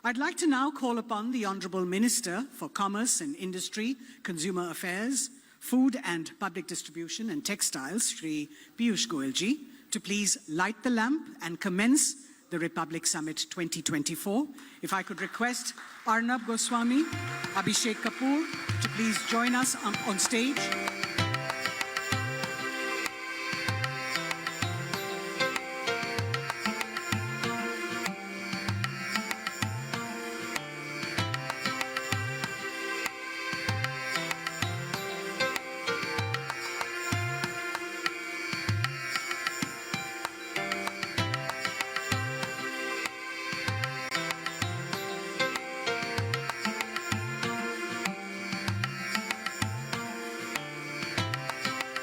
I'd like to now call upon the Honourable Minister for Commerce and Industry, Consumer Affairs, Food and Public Distribution and Textiles, Shri Piyush Goyal ji, to please light the lamp and commence the Republic Summit 2024. If I could request Arnab Goswami, Abhishek Kapoor to please join us on stage.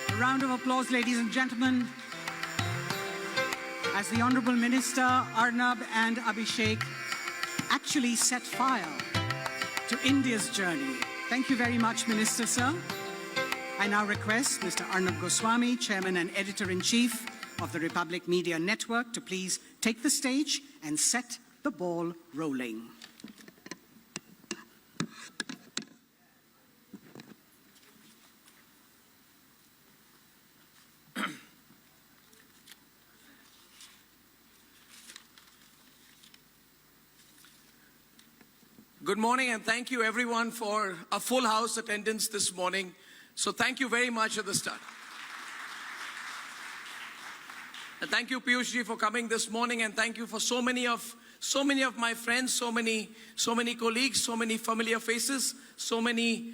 A round of applause, ladies and gentlemen, as the Honourable Minister, Arnab and Abhishek actually set fire to India's journey. Thank you very much, Minister, sir. I now request Mr. Arnab Goswami, Chairman and Editor-in-Chief of the Republic Media Network, to please take the stage and set the ball rolling. Good morning, and thank you everyone for a full house attendance this morning. So thank you very much at the start. And thank you, Piyush ji, for coming this morning, and thank you for so many of my friends, so many colleagues, so many familiar faces, so many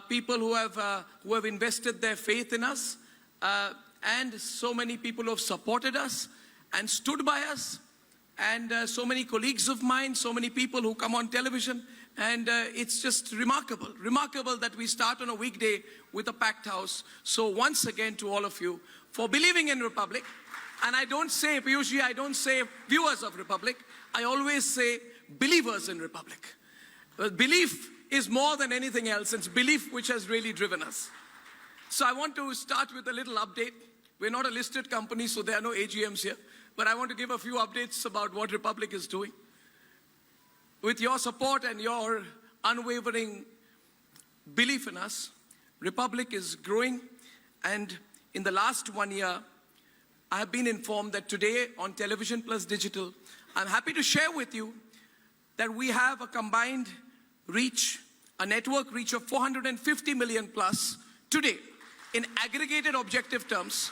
people who have invested their faith in us, and so many people who have supported us and stood by us. And so many colleagues of mine, so many people who come on television, and it's just remarkable that we start on a weekday with a packed house. So once again to all of you for believing in Republic, and I don't say, Piyush ji, I don't say viewers of Republic, I always say believers in Republic. Belief is more than anything else, it's belief which has really driven us. So I want to start with a little update. We're not a listed company, so there are no AGMs here. But I want to give a few updates about what Republic is doing. With your support and your unwavering belief in us, Republic is growing. And in the last 1 year, I have been informed that today on television plus digital, I'm happy to share with you that we have a combined reach, a network reach of 450 million plus today in aggregated objective terms,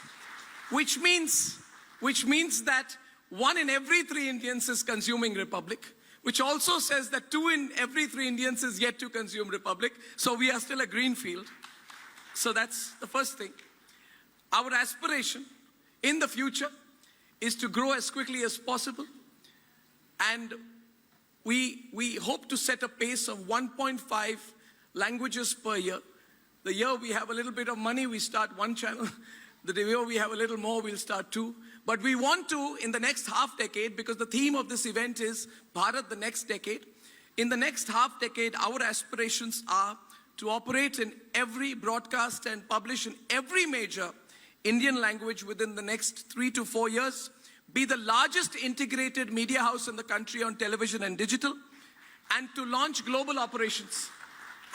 which means that 1 in every 3 Indians is consuming Republic, which also says that 2 in every 3 Indians is yet to consume Republic. So we are still a green field. So that's the first thing. Our aspiration in the future is to grow as quickly as possible. And we hope to set a pace of 1.5 languages per year. The year we have a little bit of money, we start 1 channel. The year we have a little more, we'll start 2. But we want to, in the next half decade, because the theme of this event is Bharat, the next decade. In the next half decade, our aspirations are to operate in every broadcast and publish in every major Indian language within the next 3 to 4 years, be the largest integrated media house in the country on television and digital, and to launch global operations.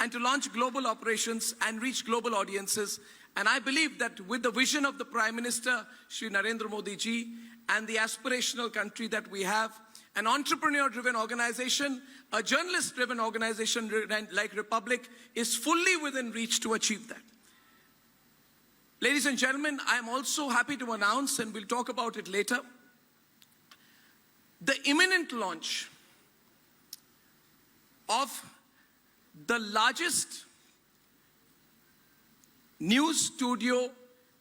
And reach global audiences. And I believe that with the vision of the Prime Minister, Shri Narendra Modi ji, and the aspirational country that we have, an entrepreneur-driven organization, a journalist-driven organization like Republic is fully within reach to achieve that. Ladies and gentlemen, I am also happy to announce, and we'll talk about it later, the imminent launch of the largest news studio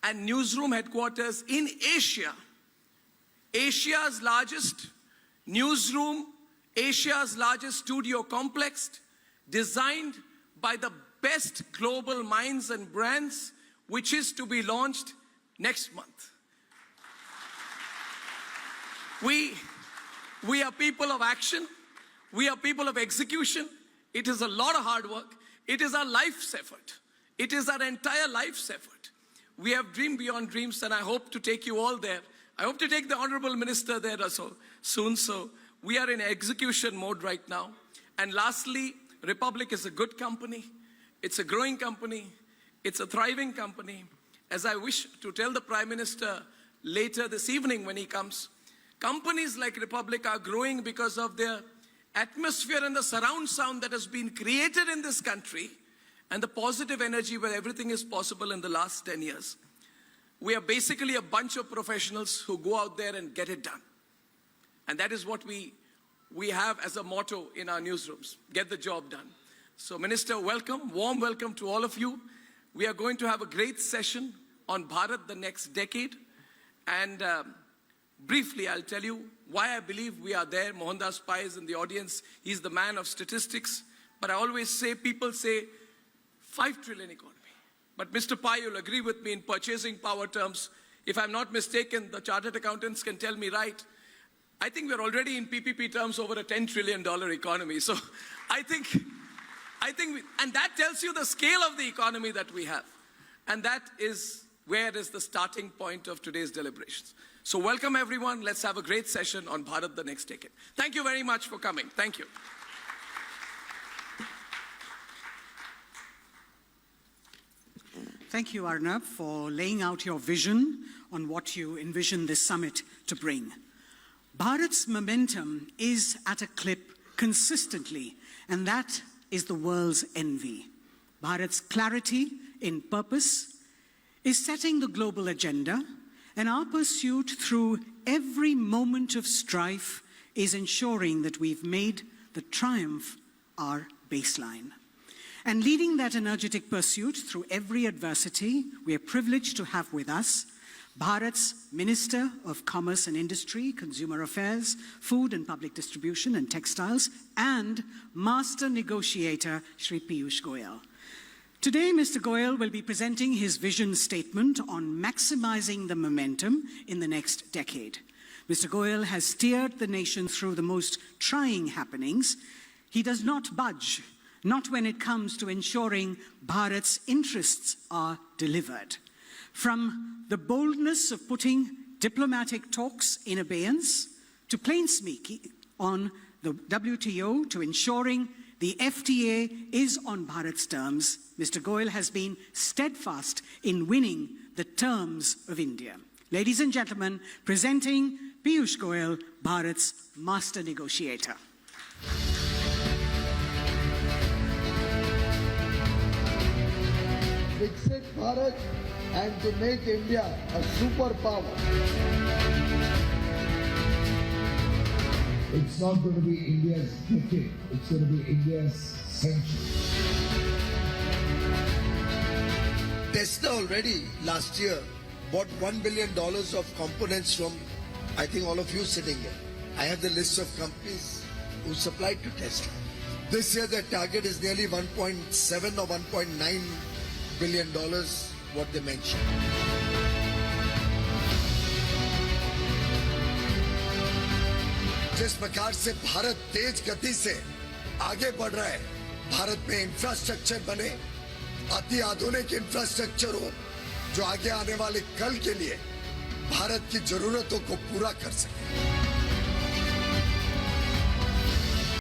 and newsroom headquarters in Asia. Asia's largest newsroom, Asia's largest studio complex, designed by the best global minds and brands, which is to be launched next month. We are people of action. We are people of execution. It is a lot of hard work. It is our life's effort. It is our entire life's effort. We have dreamed beyond dreams, and I hope to take you all there. I hope to take the Honorable Minister there also soon. So we are in execution mode right now. And lastly, Republic is a good company. It's a growing company. It's a thriving company. As I wish to tell the Prime Minister later this evening when he comes, companies like Republic are growing because of their atmosphere and the surround sound that has been created in this country and the positive energy where everything is possible in the last 10 years. We are basically a bunch of professionals who go out there and get it done. And that is what we have as a motto in our newsrooms, get the job done. So Minister, welcome, warm welcome to all of you. We are going to have a great session on Bharat the next decade. And briefly, I'll tell you why I believe we are there. Mohandas Pai is in the audience. He's the man of statistics. But I always say, people say 5 trillion economy. But Mr. Pai, you'll agree with me in purchasing power terms. If I'm not mistaken, the chartered accountants can tell me right. I think we're already in PPP terms over a $10 trillion economy. So I think, and that tells you the scale of the economy that we have. And that is where is the starting point of today's deliberations. So welcome everyone. Let's have a great session on Bharat the next decade. Thank you very much for coming. Thank you. Thank you, Arnab, for laying out your vision on what you envision this summit to bring. Bharat's momentum is at a clip consistently, and that is the world's envy. Bharat's clarity in purpose is setting the global agenda, and our pursuit through every moment of strife is ensuring that we've made the triumph our baseline. And leading that energetic pursuit through every adversity, we are privileged to have with us Bharat's Minister of Commerce and Industry, Consumer Affairs, Food and Public Distribution and Textiles, and Master Negotiator, Shri Piyush Goyal. Today, Mr. Goyal will be presenting his vision statement on maximizing the momentum in the next decade. Mr. Goyal has steered the nation through the most trying happenings. He does not budge, not when it comes to ensuring Bharat's interests are delivered. From the boldness of putting diplomatic talks in abeyance, to plainspeaking on the WTO, to ensuring the FTA is on Bharat's terms, Mr. Goyal has been steadfast in winning the terms of India. Ladies and gentlemen, presenting Piyush Goyal, Bharat's Master Negotiator. Viksit Bharat and to make India a superpower. It's not going to be India's decade, it's going to be India's century. Tesla already last year bought $1 billion of components from, I think, all of you sitting here. I have the list of companies who supplied to Tesla. This year their target is nearly 1.7 or 1.9 billion dollars, what they mentioned. जिस प्रकार से भारत तेज गति से आगे बढ़ रहा है, भारत में इंफ्रास्ट्रक्चर बने, अति आधुनिक इंफ्रास्ट्रक्चर हो, जो आगे आने वाले कल के लिए भारत की जरूरतों को पूरा कर सके।